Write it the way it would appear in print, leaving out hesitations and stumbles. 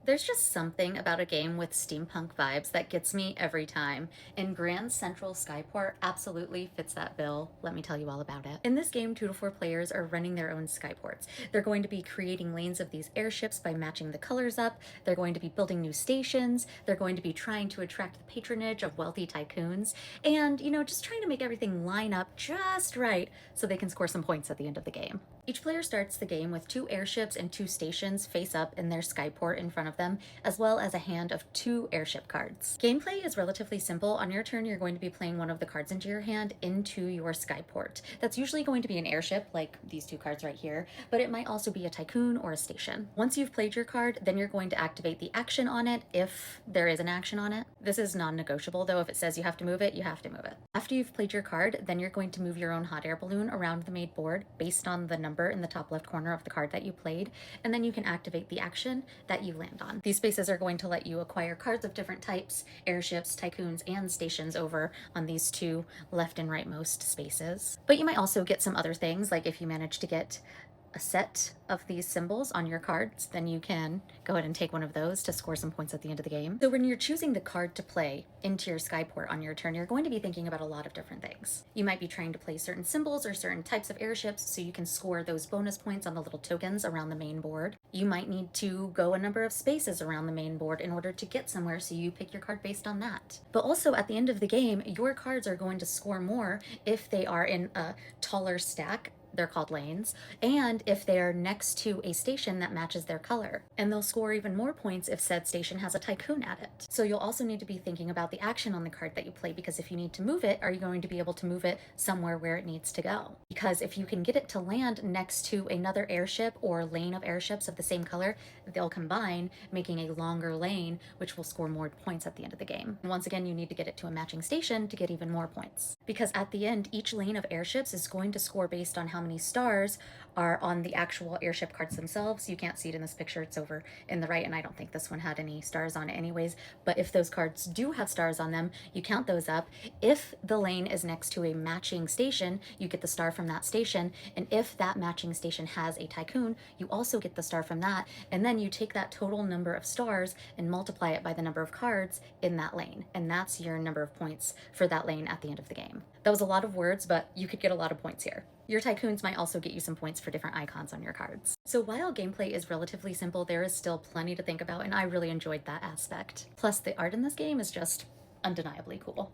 There's just something about a game with steampunk vibes that gets me every time, and Grand Central Skyport absolutely fits that bill. Let me tell you all about it. In this game, 2 to 4 players are running their own skyports. They're going to be creating lanes of these airships by matching the colors up, they're going to be building new stations, they're going to be trying to attract the patronage of wealthy tycoons, and, just trying to make everything line up just right so they can score some points at the end of the game. Each player starts the game with 2 airships and 2 stations face up in their skyport in front of them, as well as a hand of 2 airship cards. Gameplay is relatively simple. On your turn, you're going to be playing one of the cards into your hand into your skyport. That's usually going to be an airship, like these 2 cards right here, but it might also be a tycoon or a station. Once you've played your card, then you're going to activate the action on it if there is an action on it. This is non-negotiable, though. If it says you have to move it, you have to move it. After you've played your card, then you're going to move your own hot air balloon around the main board based on the number in the top left corner of the card that you played, and then you can activate the action that you land on. These spaces are going to let you acquire cards of different types, airships, tycoons, and stations over on these 2 left and rightmost spaces. But you might also get some other things, like if you manage to get a set of these symbols on your cards, then you can go ahead and take one of those to score some points at the end of the game. So when you're choosing the card to play into your skyport on your turn, you're going to be thinking about a lot of different things. You might be trying to play certain symbols or certain types of airships so you can score those bonus points on the little tokens around the main board. You might need to go a number of spaces around the main board in order to get somewhere, so you pick your card based on that. But also at the end of the game, your cards are going to score more if they are in a taller stack. They're called lanes, and if they are next to a station that matches their color. And they'll score even more points if said station has a tycoon at it. So you'll also need to be thinking about the action on the card that you play, because if you need to move it, are you going to be able to move it somewhere where it needs to go? Because if you can get it to land next to another airship or lane of airships of the same color, they'll combine, making a longer lane, which will score more points at the end of the game. And once again, you need to get it to a matching station to get even more points. Because at the end, each lane of airships is going to score based on how many stars are on the actual airship cards themselves. You can't see it in this picture, it's over in the right, and I don't think this one had any stars on it anyways, but if those cards do have stars on them, you count those up. If the lane is next to a matching station, you get the star from that station, and if that matching station has a tycoon, you also get the star from that, and then you take that total number of stars and multiply it by the number of cards in that lane, and that's your number of points for that lane at the end of the game. That was a lot of words, but you could get a lot of points here. Your tycoons might also get you some points for different icons on your cards. So while gameplay is relatively simple, there is still plenty to think about, and I really enjoyed that aspect. Plus, the art in this game is just undeniably cool.